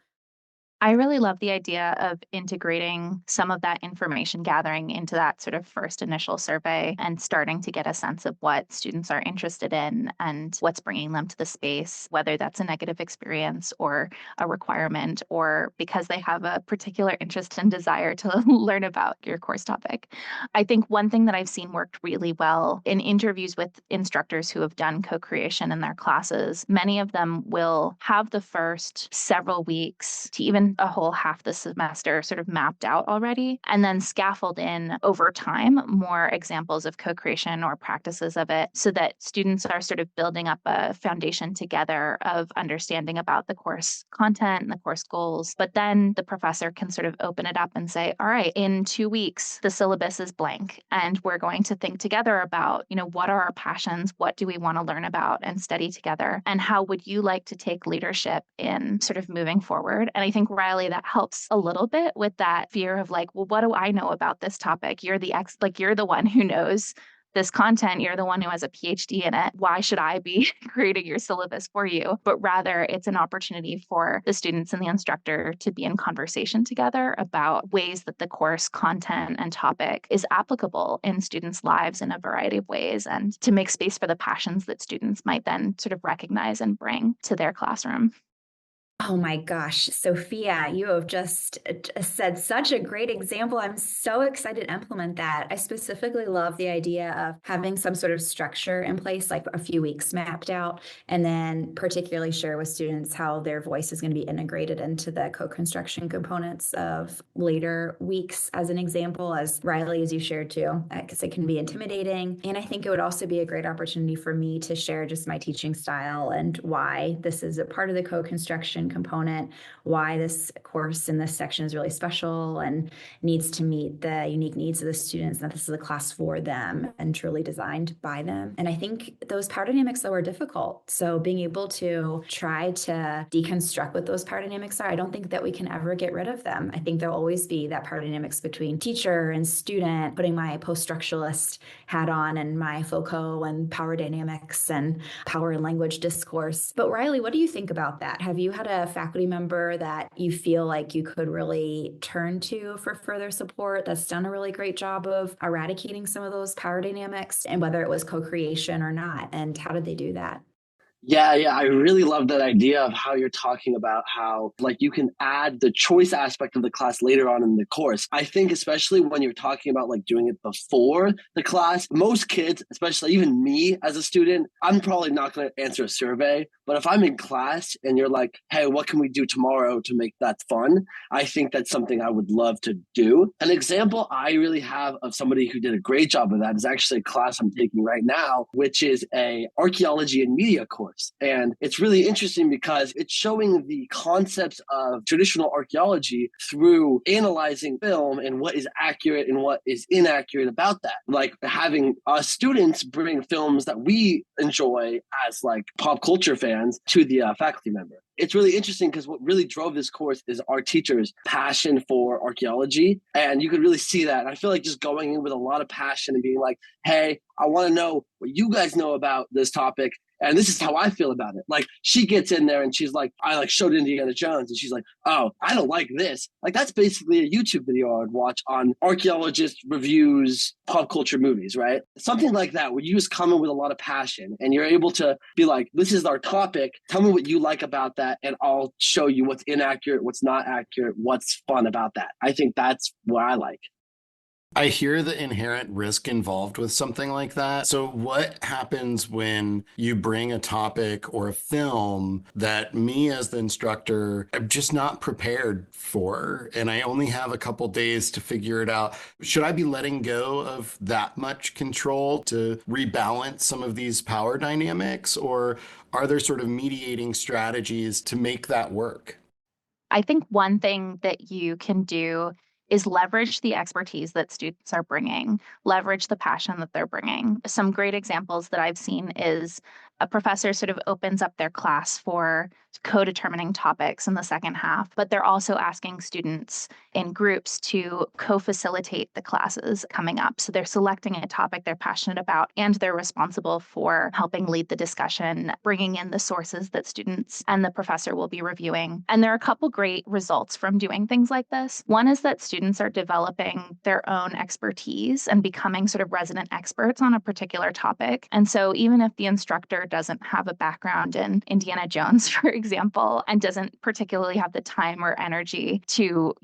I really love the idea of integrating some of that information gathering into that sort of first initial survey and starting to get a sense of what students are interested in and what's bringing them to the space, whether that's a negative experience or a requirement, or because they have a particular interest and desire to learn about your course topic. I think one thing that I've seen worked really well in interviews with instructors who have done co-creation in their classes, many of them will have the first several weeks to even a whole half the semester sort of mapped out already, and then scaffold in over time more examples of co-creation or practices of it so that students are sort of building up a foundation together of understanding about the course content and the course goals. But then the professor can sort of open it up and say, all right, in 2 weeks, the syllabus is blank, and we're going to think together about, what are our passions? What do we want to learn about and study together? And how would you like to take leadership in sort of moving forward? And I think Riley, that helps a little bit with that fear of like, well, what do I know about this topic? You're you're the one who knows this content. You're the one who has a PhD in it. Why should I be creating your syllabus for you? But rather, it's an opportunity for the students and the instructor to be in conversation together about ways that the course content and topic is applicable in students' lives in a variety of ways, and to make space for the passions that students might then sort of recognize and bring to their classroom. Oh my gosh, Sophia, you have just said such a great example. I'm so excited to implement that. I specifically love the idea of having some sort of structure in place, like a few weeks mapped out, and then particularly share with students how their voice is going to be integrated into the co-construction components of later weeks, as an example, as Riley, as you shared too, because it can be intimidating. And I think it would also be a great opportunity for me to share just my teaching style and why this is a part of the co-construction co-creation component, why this course in this section is really special and needs to meet the unique needs of the students, that this is a class for them and truly designed by them. And I think those power dynamics, though, are difficult. So being able to try to deconstruct what those power dynamics are, I don't think that we can ever get rid of them. I think there'll always be that power dynamics between teacher and student, putting my post-structuralist hat on and my Foucault and power dynamics and power and language discourse. But Riley, what do you think about that? Have you had a faculty member that you feel like you could really turn to for further support that's done a really great job of eradicating some of those power dynamics, and whether it was co-creation or not? And how did they do that? Yeah, I really love that idea of how you're talking about how like you can add the choice aspect of the class later on in the course. I think especially when you're talking about like doing it before the class, most kids, especially even me as a student, I'm probably not going to answer a survey. But if I'm in class and you're like, hey, what can we do tomorrow to make that fun? I think that's something I would love to do. An example I really have of somebody who did a great job of that is actually a class I'm taking right now, which is a archaeology and media course. And it's really interesting because it's showing the concepts of traditional archaeology through analyzing film and what is accurate and what is inaccurate about that. Like having students bring films that we enjoy as like pop culture fans to the faculty member. It's really interesting because what really drove this course is our teachers' passion for archaeology. And you could really see that. And I feel like just going in with a lot of passion and being like, hey, I want to know what you guys know about this topic. And this is how I feel about it. Like she gets in there and she's like, I like showed Indiana Jones and she's like, oh, I don't like this. Like that's basically a YouTube video I would watch on archaeologist reviews, pop culture movies, right? Something like that where you just come in with a lot of passion and you're able to be like, this is our topic. Tell me what you like about that. And I'll show you what's inaccurate, what's not accurate, what's fun about that. I think that's what I like. I hear the inherent risk involved with something like that. So what happens when you bring a topic or a film that me as the instructor, I'm just not prepared for, and I only have a couple days to figure it out? Should I be letting go of that much control to rebalance some of these power dynamics, or are there sort of mediating strategies to make that work? I think one thing that you can do is leverage the expertise that students are bringing, leverage the passion that they're bringing. Some great examples that I've seen is a professor sort of opens up their class for co-determining topics in the second half, but they're also asking students in groups to co-facilitate the classes coming up. So they're selecting a topic they're passionate about, and they're responsible for helping lead the discussion, bringing in the sources that students and the professor will be reviewing. And there are a couple great results from doing things like this. One is that students are developing their own expertise and becoming sort of resident experts on a particular topic. And so even if the instructor doesn't have a background in Indiana Jones, for example, and doesn't particularly have the time or energy to,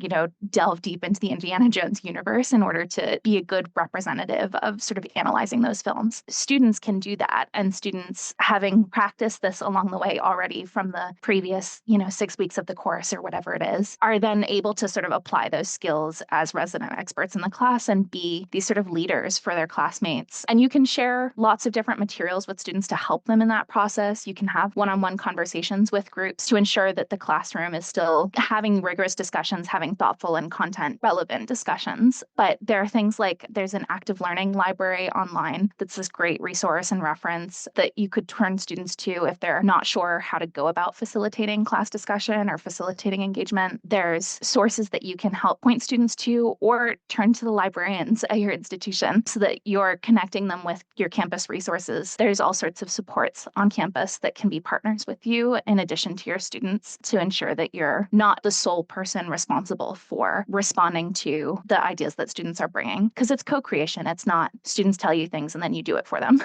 delve deep into the Indiana Jones universe in order to be a good representative of sort of analyzing those films, students can do that. And students, having practiced this along the way already from the previous, 6 weeks of the course or whatever it is, are then able to sort of apply those skills as resident experts in the class and be these sort of leaders for their classmates. And you can share lots of different materials with students to help them in that process. You can have one-on-one conversations with groups to ensure that the classroom is still having rigorous discussions, having thoughtful and content relevant discussions. But there are things like there's an active learning library online that's this great resource and reference that you could turn students to if they're not sure how to go about facilitating class discussion or facilitating engagement. There's sources that you can help point students to, or turn to the librarians at your institution so that you're connecting them with your campus resources. There's all sorts of supports on campus that can be partners with you in addition to your students to ensure that you're not the sole person responsible for responding to the ideas that students are bringing, because it's co-creation. It's not students tell you things and then you do it for them.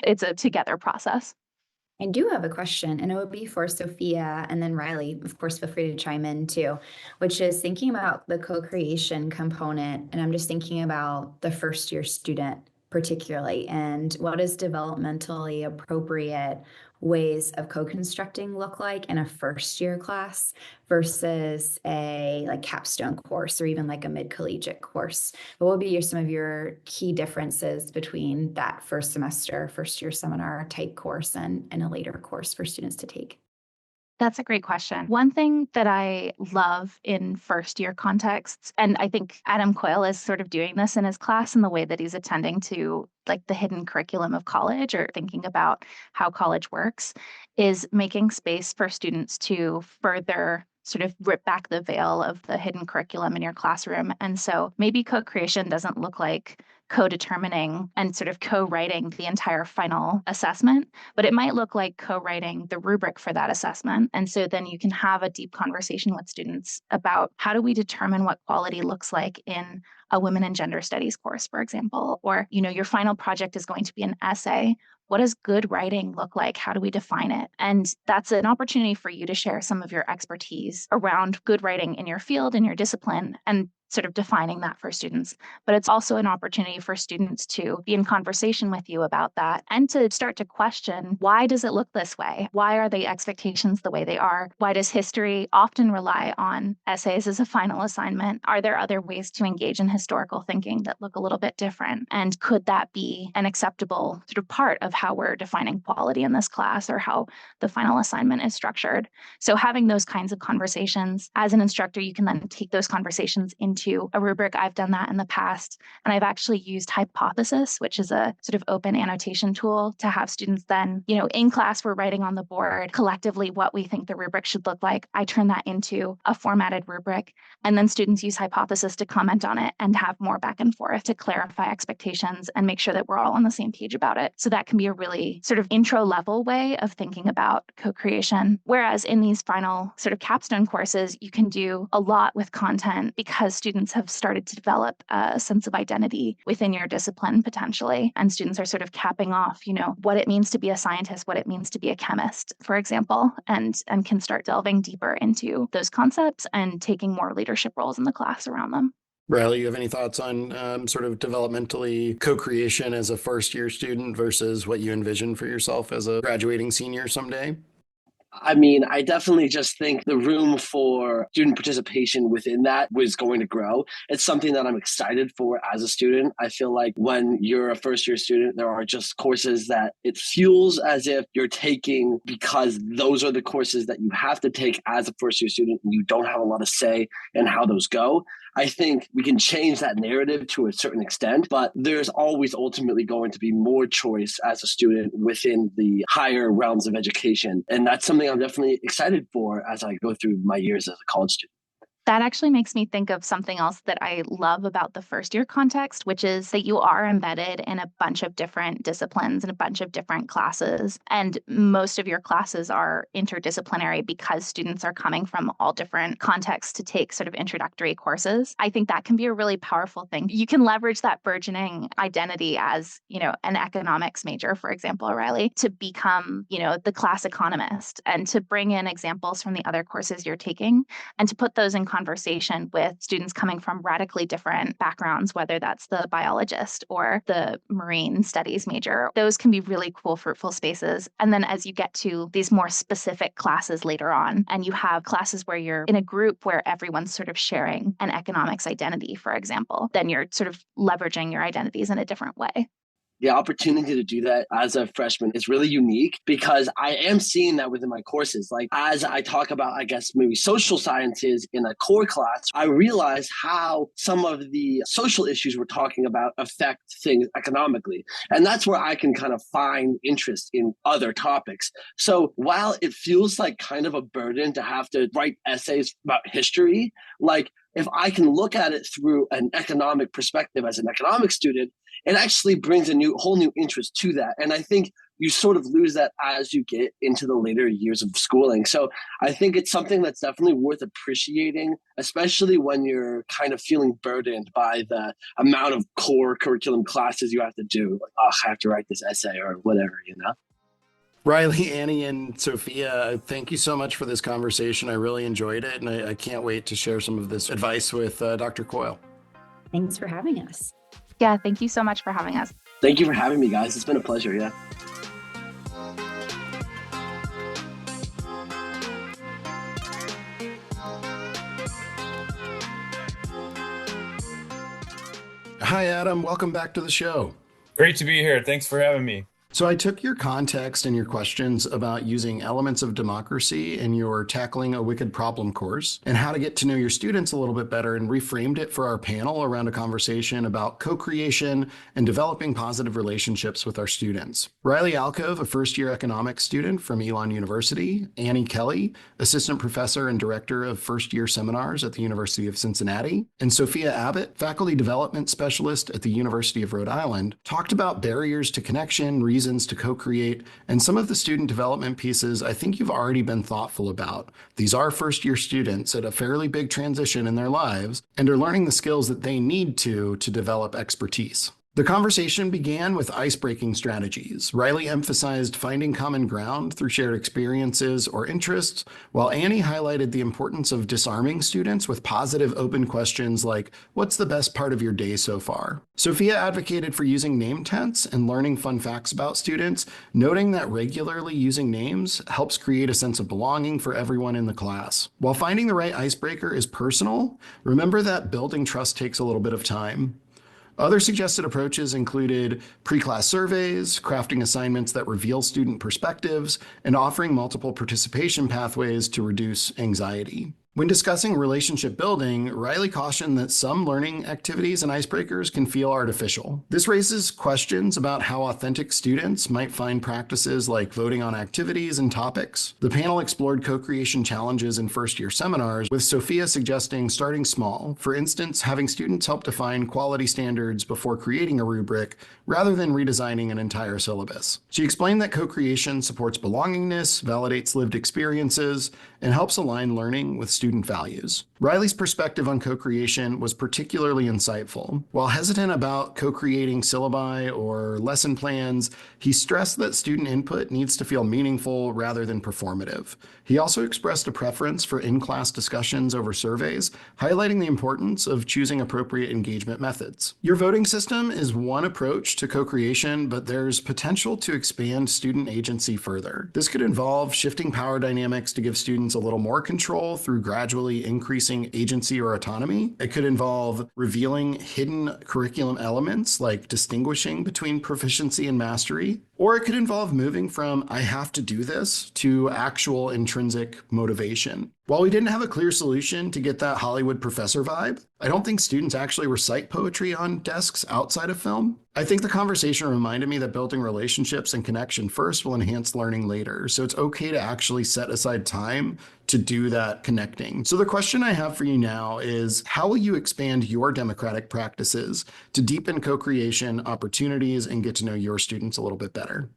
It's a together process. I do have a question, and it would be for Sophia, and then Riley, of course, feel free to chime in too, which is thinking about the co-creation component. And I'm just thinking about the first year student particularly, and what is developmentally appropriate ways of co-constructing look like in a first year class versus a like capstone course or even like a mid-collegiate course. What would be some of your key differences between that first semester, first year seminar type course and a later course for students to take? That's a great question. One thing that I love in first year contexts, and I think Adam Keul is sort of doing this in his class in the way that he's attending to like the hidden curriculum of college or thinking about how college works, is making space for students to further sort of rip back the veil of the hidden curriculum in your classroom. And so maybe co-creation doesn't look like co-determining and sort of co-writing the entire final assessment, but it might look like co-writing the rubric for that assessment. And so then you can have a deep conversation with students about how do we determine what quality looks like in a women and gender studies course, for example, or, your final project is going to be an essay. What does good writing look like? How do we define it? And that's an opportunity for you to share some of your expertise around good writing in your field, in your discipline, and sort of defining that for students. But it's also an opportunity for students to be in conversation with you about that and to start to question, why does it look this way? Why are the expectations the way they are? Why does history often rely on essays as a final assignment? Are there other ways to engage in historical thinking that look a little bit different? And could that be an acceptable sort of part of how we're defining quality in this class or how the final assignment is structured? So having those kinds of conversations as an instructor, you can then take those conversations into a rubric. I've done that in the past. And I've actually used Hypothesis, which is a sort of open annotation tool to have students then, in class, we're writing on the board collectively what we think the rubric should look like. I turn that into a formatted rubric. And then students use Hypothesis to comment on it and have more back and forth to clarify expectations and make sure that we're all on the same page about it. So that can be a really sort of intro level way of thinking about co-creation. Whereas in these final sort of capstone courses, you can do a lot with content because students have started to develop a sense of identity within your discipline potentially. And students are sort of capping off, what it means to be a scientist, what it means to be a chemist, for example, and can start delving deeper into those concepts and taking more leadership roles in the class around them. Riley, you have any thoughts on sort of developmentally co-creation as a first year student versus what you envision for yourself as a graduating senior someday? I mean, I definitely just think the room for student participation within that was going to grow. It's something that I'm excited for as a student. I feel like when you're a first year student, there are just courses that it feels as if you're taking because those are the courses that you have to take as a first year student and you don't have a lot of say in how those go. I think we can change that narrative to a certain extent, but there's always ultimately going to be more choice as a student within the higher realms of education. And that's something I'm definitely excited for as I go through my years as a college student. That actually makes me think of something else that I love about the first year context, which is that you are embedded in a bunch of different disciplines and a bunch of different classes. And most of your classes are interdisciplinary because students are coming from all different contexts to take sort of introductory courses. I think that can be a really powerful thing. You can leverage that burgeoning identity as, an economics major, for example, O'Reilly, to become, the class economist and to bring in examples from the other courses you're taking and to put those in conversation with students coming from radically different backgrounds, whether that's the biologist or the marine studies major. Those can be really cool, fruitful spaces. And then as you get to these more specific classes later on, and you have classes where you're in a group where everyone's sort of sharing an economics identity, for example, then you're sort of leveraging your identities in a different way. The opportunity to do that as a freshman is really unique because I am seeing that within my courses. Like as I talk about, I guess, maybe social sciences in a core class, I realize how some of the social issues we're talking about affect things economically. And that's where I can kind of find interest in other topics. So while it feels like kind of a burden to have to write essays about history, like if I can look at it through an economic perspective as an economics student, it actually brings a whole new interest to that. And I think you sort of lose that as you get into the later years of schooling. So I think it's something that's definitely worth appreciating, especially when you're kind of feeling burdened by the amount of core curriculum classes you have to do. Like, oh, I have to write this essay or whatever, Riley, Annie, and Sophia, thank you so much for this conversation. I really enjoyed it, and I can't wait to share some of this advice with Dr. Keul. Thanks for having us. Yeah, thank you so much for having us. Thank you for having me, guys. It's been a pleasure, yeah. Hi, Adam. Welcome back to the show. Great to be here. Thanks for having me. So I took your context and your questions about using elements of democracy in your Tackling a Wicked Problem course and how to get to know your students a little bit better and reframed it for our panel around a conversation about co-creation and developing positive relationships with our students. Riley Alkove, a first-year economics student from Elon University, Anine Kelly, assistant professor and director of first-year seminars at the University of Cincinnati, and Sophia Abbot, faculty development specialist at the University of Rhode Island, talked about barriers to connection, reasons to co-create, and some of the student development pieces I think you've already been thoughtful about. These are first-year students at a fairly big transition in their lives and are learning the skills that they need to develop expertise. The conversation began with ice-breaking strategies. Riley emphasized finding common ground through shared experiences or interests, while Annie highlighted the importance of disarming students with positive, open questions like, what's the best part of your day so far? Sophia advocated for using name tents and learning fun facts about students, noting that regularly using names helps create a sense of belonging for everyone in the class. While finding the right icebreaker is personal, remember that building trust takes a little bit of time. Other suggested approaches included pre-class surveys, crafting assignments that reveal student perspectives, and offering multiple participation pathways to reduce anxiety. When discussing relationship building, Riley cautioned that some learning activities and icebreakers can feel artificial. This raises questions about how authentic students might find practices like voting on activities and topics. The panel explored co-creation challenges in first-year seminars, with Sophia suggesting starting small, for instance, having students help define quality standards before creating a rubric, rather than redesigning an entire syllabus. She explained that co-creation supports belongingness, validates lived experiences, and helps align learning with student values. Riley's perspective on co-creation was particularly insightful. While hesitant about co-creating syllabi or lesson plans, he stressed that student input needs to feel meaningful rather than performative. He also expressed a preference for in-class discussions over surveys, highlighting the importance of choosing appropriate engagement methods. Your voting system is one approach to co-creation, but there's potential to expand student agency further. This could involve shifting power dynamics to give students a little more control through gradually increasing agency or autonomy. It could involve revealing hidden curriculum elements like distinguishing between proficiency and mastery, or it could involve moving from I have to do this to actual intrinsic motivation. While we didn't have a clear solution to get that Hollywood professor vibe, I don't think students actually recite poetry on desks outside of film. I think the conversation reminded me that building relationships and connection first will enhance learning later. So it's okay to actually set aside time to do that connecting. So the question I have for you now is, how will you expand your democratic practices to deepen co-creation opportunities and get to know your students a little bit better?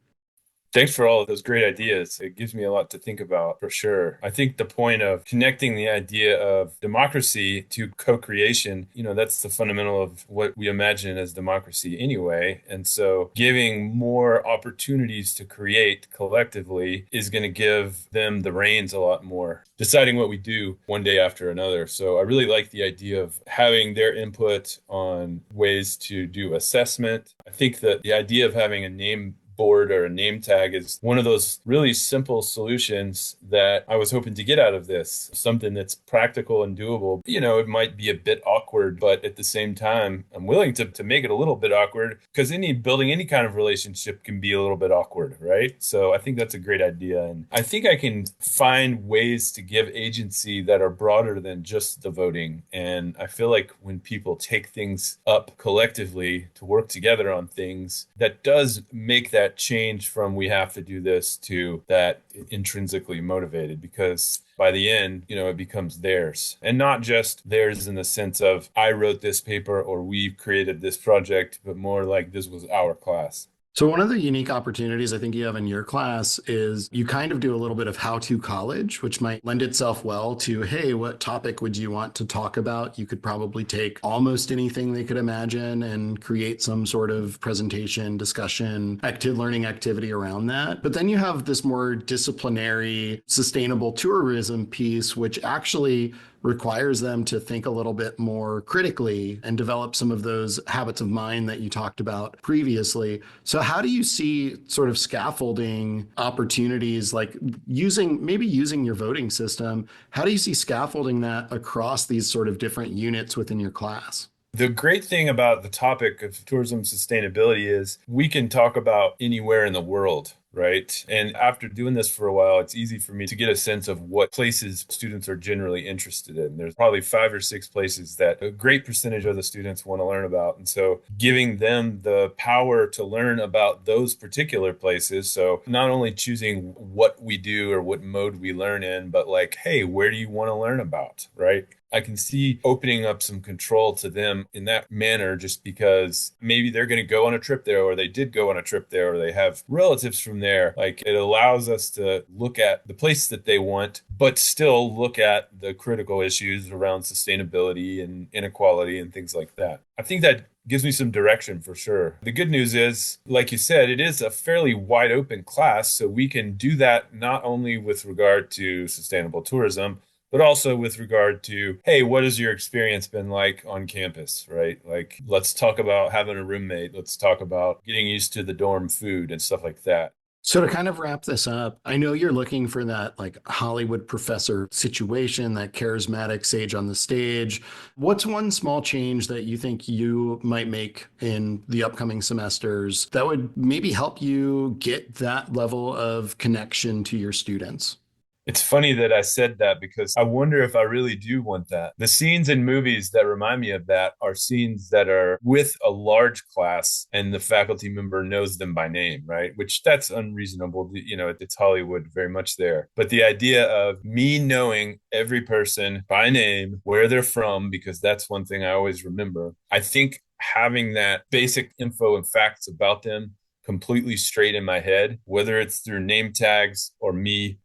Thanks for all of those great ideas. It gives me a lot to think about for sure. I think the point of connecting the idea of democracy to co-creation, that's the fundamental of what we imagine as democracy anyway. And so giving more opportunities to create collectively is going to give them the reins a lot more, deciding what we do one day after another. So I really like the idea of having their input on ways to do assessment. I think that the idea of having a name board or a name tag is one of those really simple solutions that I was hoping to get out of this. Something that's practical and doable. It might be a bit awkward, but at the same time, I'm willing to make it a little bit awkward because building any kind of relationship can be a little bit awkward, right? So I think that's a great idea. And I think I can find ways to give agency that are broader than just the voting. And I feel like when people take things up collectively to work together on things, that does make that change from we have to do this to that intrinsically motivated, because by the end, it becomes theirs, and not just theirs in the sense of I wrote this paper or we created this project, but more like this was our class. So one of the unique opportunities I think you have in your class is you kind of do a little bit of how-to college, which might lend itself well to, hey, what topic would you want to talk about? You could probably take almost anything they could imagine and create some sort of presentation, discussion, active learning activity around that. But then you have this more disciplinary, sustainable tourism piece, which actually requires them to think a little bit more critically and develop some of those habits of mind that you talked about previously. So how do you see sort of scaffolding opportunities, like using your voting system? How do you see scaffolding that across these sort of different units within your class? The great thing about the topic of tourism sustainability is we can talk about anywhere in the world, right? And after doing this for a while, it's easy for me to get a sense of what places students are generally interested in. There's probably 5 or 6 places that a great percentage of the students want to learn about. And so giving them the power to learn about those particular places. So not only choosing what we do or what mode we learn in, but like, hey, where do you want to learn about, right? I can see opening up some control to them in that manner, just because maybe they're going to go on a trip there, or they did go on a trip there, or they have relatives from there. Like, it allows us to look at the place that they want, but still look at the critical issues around sustainability and inequality and things like that. I think that gives me some direction for sure. The good news is, like you said, it is a fairly wide open class, so we can do that not only with regard to sustainable tourism, but also with regard to, hey, what has your experience been like on campus, right? Like, let's talk about having a roommate. Let's talk about getting used to the dorm food and stuff like that. So to kind of wrap this up, I know you're looking for that like Hollywood professor situation, that charismatic sage on the stage. What's one small change that you think you might make in the upcoming semesters that would maybe help you get that level of connection to your students? It's funny that I said that, because I wonder if I really do want that. The scenes in movies that remind me of that are scenes that are with a large class and the faculty member knows them by name, right? Which that's unreasonable. You know, it's Hollywood very much there. But the idea of me knowing every person by name, where they're from, because that's one thing I always remember. I think having that basic info and facts about them completely straight in my head, whether it's through name tags or me,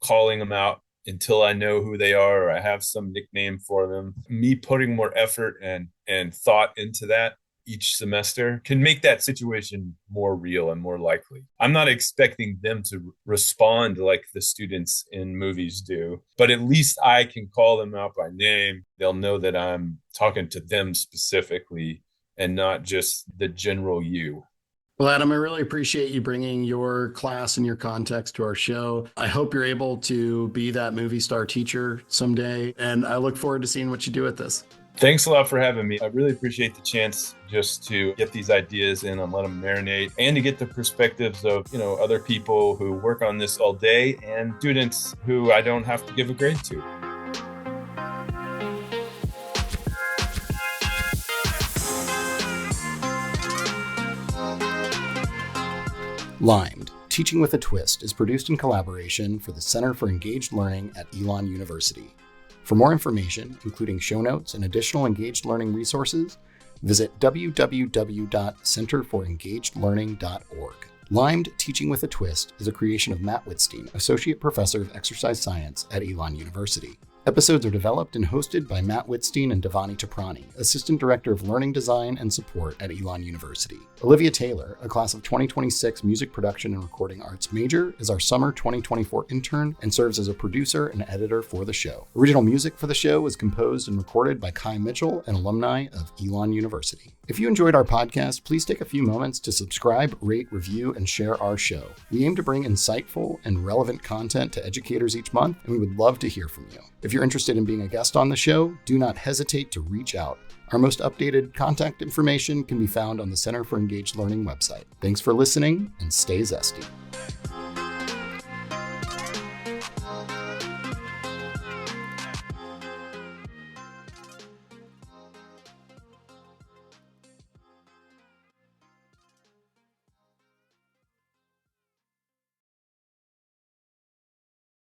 calling them out until I know who they are, or I have some nickname for them. Me putting more effort and thought into that each semester can make that situation more real and more likely. I'm not expecting them to respond like the students in movies do, but at least I can call them out by name. They'll know that I'm talking to them specifically and not just the general you. Well, Adam, I really appreciate you bringing your class and your context to our show. I hope you're able to be that movie star teacher someday, and I look forward to seeing what you do with this. Thanks a lot for having me. I really appreciate the chance just to get these ideas in and let them marinate, and to get the perspectives of, other people who work on this all day and students who I don't have to give a grade to. Limed, Teaching with a Twist is produced in collaboration for the Center for Engaged Learning at Elon University. For more information, including show notes and additional engaged learning resources, visit www.centerforengagedlearning.org. Limed, Teaching with a Twist is a creation of Matt Wittstein, Associate Professor of Exercise Science at Elon University. Episodes are developed and hosted by Matt Wittstein and Devani Taprani, Assistant Director of Learning Design and Support at Elon University. Olivia Taylor, a class of 2026 Music Production and Recording Arts major, is our summer 2024 intern and serves as a producer and editor for the show. Original music for the show was composed and recorded by Kai Mitchell, an alumni of Elon University. If you enjoyed our podcast, please take a few moments to subscribe, rate, review, and share our show. We aim to bring insightful and relevant content to educators each month, and we would love to hear from you. If you're interested in being a guest on the show, do not hesitate to reach out. Our most updated contact information can be found on the Center for Engaged Learning website. Thanks for listening, and stay zesty.